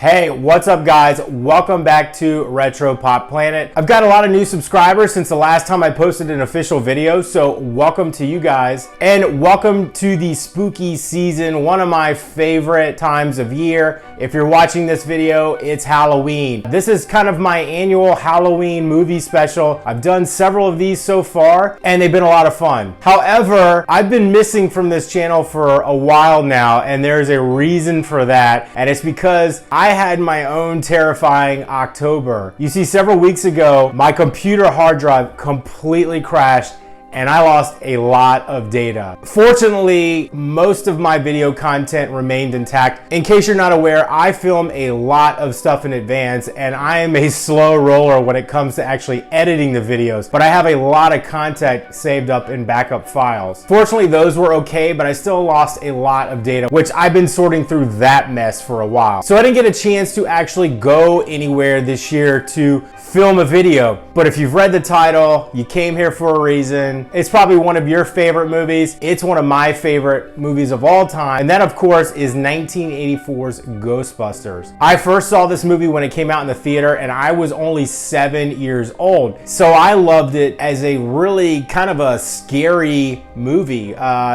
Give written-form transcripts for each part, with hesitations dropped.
Hey, what's up guys? Welcome back to Retro Pop Planet. I've got a lot of new subscribers since the last time I posted an official video, so welcome to you guys. And welcome to the spooky season, one of my favorite times of year. If you're watching this video, it's Halloween. This is kind of my annual Halloween movie special. I've done several of these so far, and they've been a lot of fun. However, I've been missing from this channel for a while now, and there's a reason for that, and it's because I had my own terrifying October. You see, several weeks ago, my computer hard drive completely crashed and I lost a lot of data. Fortunately, most of my video content remained intact. In case you're not aware, I film a lot of stuff in advance and I am a slow roller when it comes to actually editing the videos, but I have a lot of content saved up in backup files. Fortunately, those were okay, but I still lost a lot of data, which I've been sorting through that mess for a while. So I didn't get a chance to actually go anywhere this year to film a video. But if you've read the title, you came here for a reason. It's probably one of your favorite movies. It's one of my favorite movies of all time. And that, of course, is 1984's Ghostbusters. I first saw this movie when it came out in the theater and I was only 7 years old. So I loved it as a really kind of a scary movie.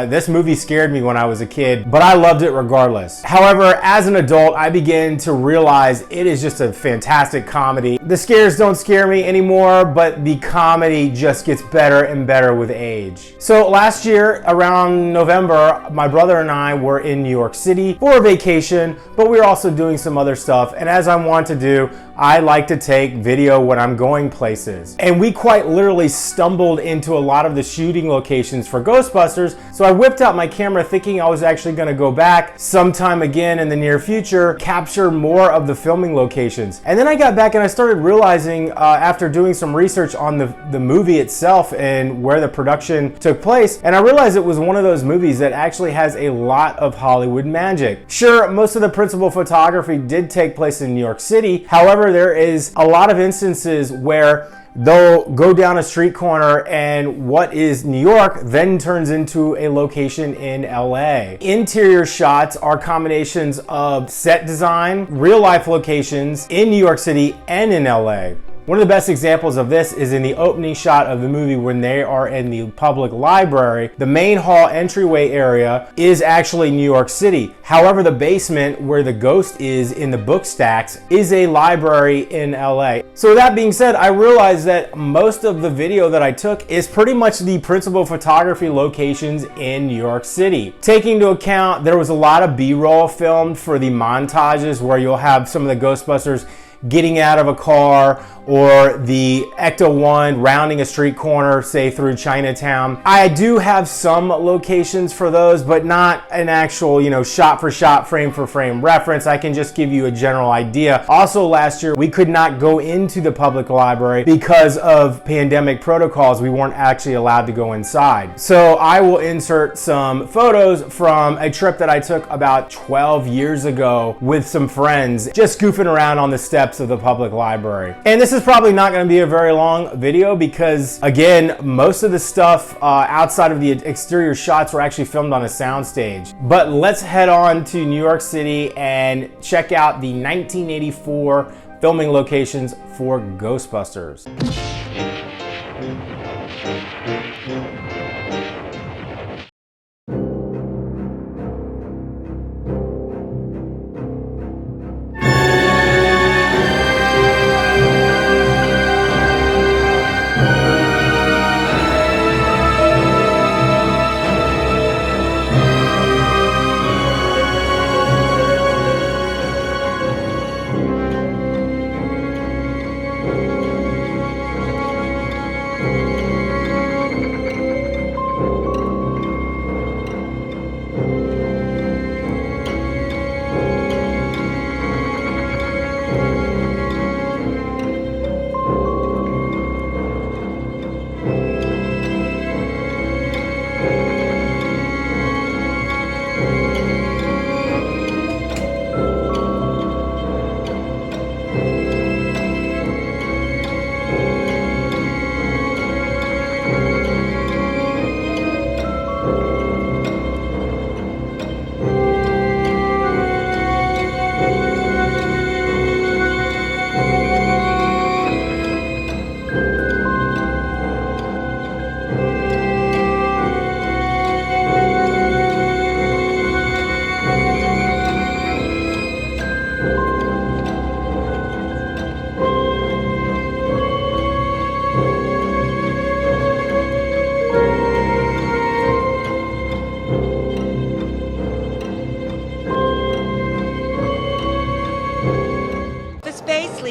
This movie scared me when I was a kid, but I loved it regardless. However, as an adult, I began to realize it is just a fantastic comedy. The scares don't scare me anymore, but the comedy just gets better and better with age. So last year around November, my brother and I were in New York City for a vacation, but we were also doing some other stuff. And as I want to do, I like to take video when I'm going places. And we quite literally stumbled into a lot of the shooting locations for Ghostbusters. So I whipped out my camera thinking I was actually going to go back sometime again in the near future, capture more of the filming locations. And then I got back and I started realizing after doing some research on the movie itself and where the production took place, and I realized it was one of those movies that actually has a lot of Hollywood magic. Sure, most of the principal photography did take place in New York City. However, there is a lot of instances where they'll go down a street corner and what is New York then turns into a location in LA. Interior shots are combinations of set design, real life locations in New York City and in LA. One of the best examples of this is in the opening shot of the movie when they are in the public library. The main hall entryway area is actually New York City. However, the basement where the ghost is in the book stacks is a library in LA. So with that being said, I realized that most of the video that I took is pretty much the principal photography locations in New York City. Taking into account there was a lot of B-roll filmed for the montages where you'll have some of the Ghostbusters getting out of a car or the Ecto-1 rounding a street corner, say through Chinatown. I do have some locations for those, but not an actual, shot for shot, frame for frame reference. I can just give you a general idea. Also last year, we could not go into the public library because of pandemic protocols. We weren't actually allowed to go inside. So I will insert some photos from a trip that I took about 12 years ago with some friends, just goofing around on the steps of the public library. And this is probably not going to be a very long video because, again, most of the stuff outside of the exterior shots were actually filmed on a soundstage. But let's head on to New York City and check out the 1984 filming locations for Ghostbusters.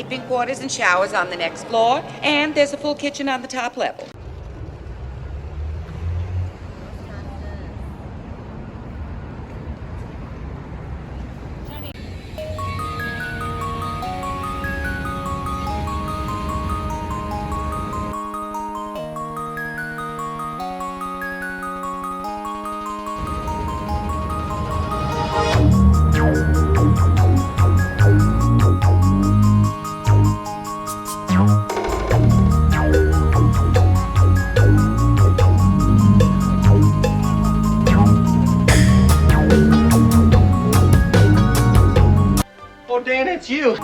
sleeping quarters and showers on the next floor, and there's a full kitchen on the top level. Oh, Dan, it's you.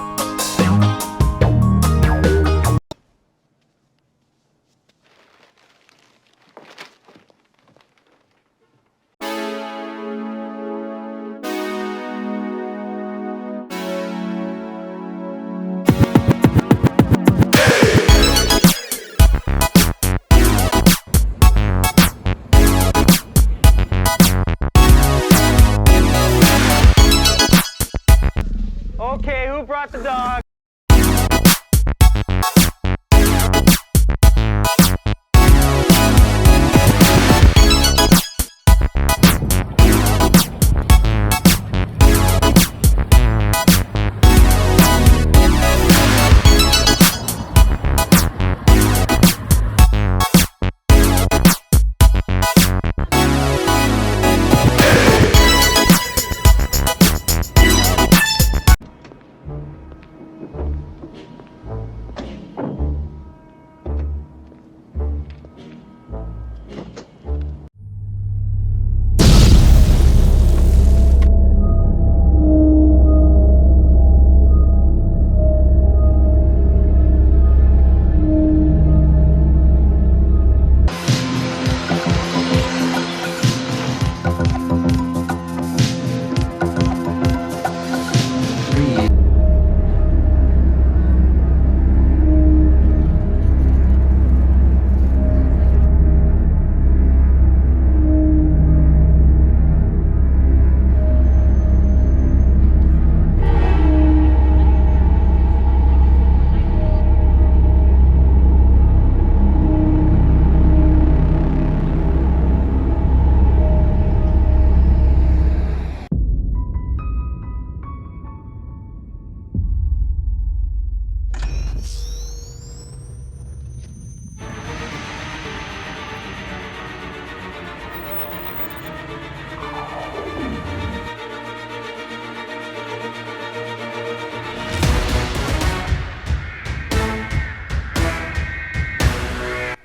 Okay, who brought the dog?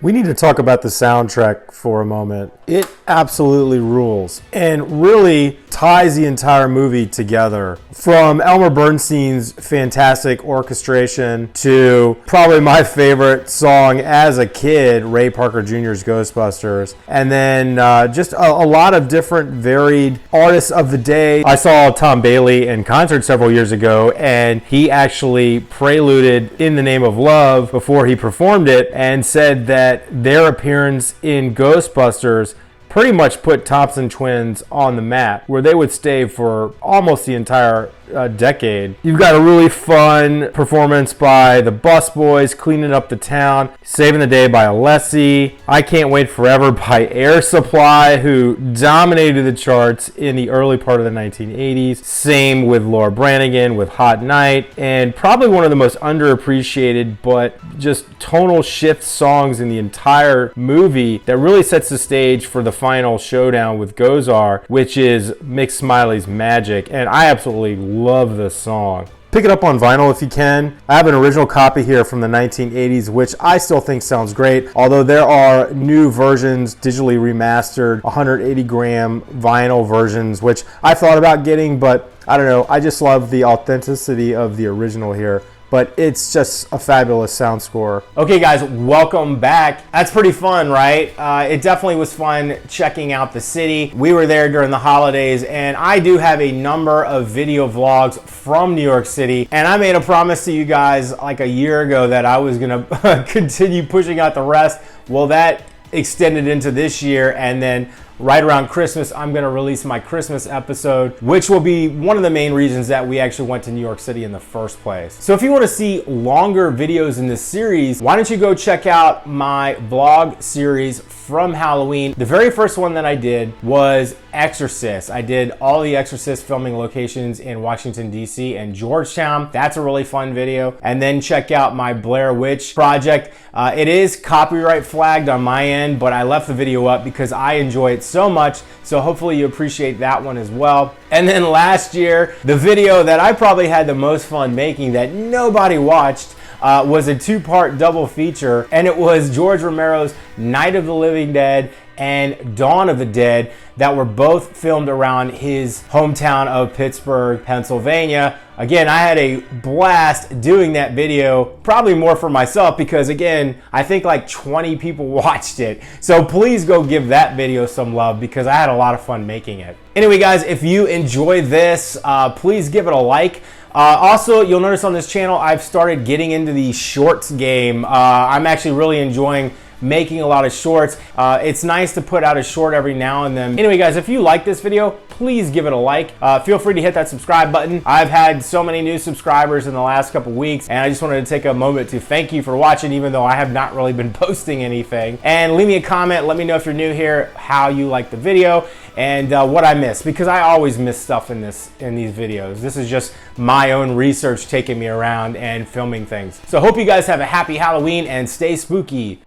We need to talk about the soundtrack for a moment. It absolutely rules and really ties the entire movie together. From Elmer Bernstein's fantastic orchestration to probably my favorite song as a kid, Ray Parker Jr.'s Ghostbusters, and then just a lot of different varied artists of the day. I saw Tom Bailey in concert several years ago, and he actually preluded In the Name of Love before he performed it and said that their appearance in Ghostbusters pretty much put Thompson Twins on the map, where they would stay for almost the entire decade. You've got a really fun performance by the Busboys, cleaning up the town, Saving the Day by Alessi, I Can't Wait Forever by Air Supply, who dominated the charts in the early part of the 1980s. Same with Laura Branigan with Hot Night, and probably one of the most underappreciated but just tonal shift songs in the entire movie that really sets the stage for the final showdown with Gozar, which is Mick Smiley's Magic, and I absolutely love this song. Pick it up on vinyl if you can. I have an original copy here from the 1980s, which I still think sounds great, although there are new versions, digitally remastered, 180 gram vinyl versions, which I thought about getting, but I don't know, I just love the authenticity of the original here. But it's just a fabulous sound score. Okay guys, welcome back. That's pretty fun, right? It definitely was fun checking out the city. We were there during the holidays, and I do have a number of video vlogs from New York City, and I made a promise to you guys like a year ago that I was gonna continue pushing out the rest. Well, that extended into this year, and then right around Christmas, I'm gonna release my Christmas episode, which will be one of the main reasons that we actually went to New York City in the first place. So if you wanna see longer videos in this series, why don't you go check out my vlog series from Halloween. The very first one that I did was Exorcist. I did all the Exorcist filming locations in Washington, D.C. and Georgetown. That's a really fun video. And then check out my Blair Witch project. It is copyright flagged on my end, but I left the video up because I enjoy it so much. So hopefully you appreciate that one as well. And then last year, the video that I probably had the most fun making that nobody watched was a two-part double feature, and it was George Romero's Night of the Living Dead and Dawn of the Dead that were both filmed around his hometown of Pittsburgh, Pennsylvania. Again, I had a blast doing that video, probably more for myself because again, I think like 20 people watched it. So please go give that video some love because I had a lot of fun making it. Anyway guys, if you enjoy this, please give it a like. Also, you'll notice on this channel, I've started getting into the shorts game. I'm actually really enjoying making a lot of shorts. It's nice to put out a short every now and then. Anyway guys, if you like this video, please give it a like. Feel free to hit that subscribe button. I've had so many new subscribers in the last couple weeks, and I just wanted to take a moment to thank you for watching, even though I have not really been posting anything. And leave me a comment, let me know if you're new here, how you like the video, and what I missed, because I always miss stuff in these videos. This is just my own research taking me around and filming things. So hope you guys have a happy Halloween and stay spooky.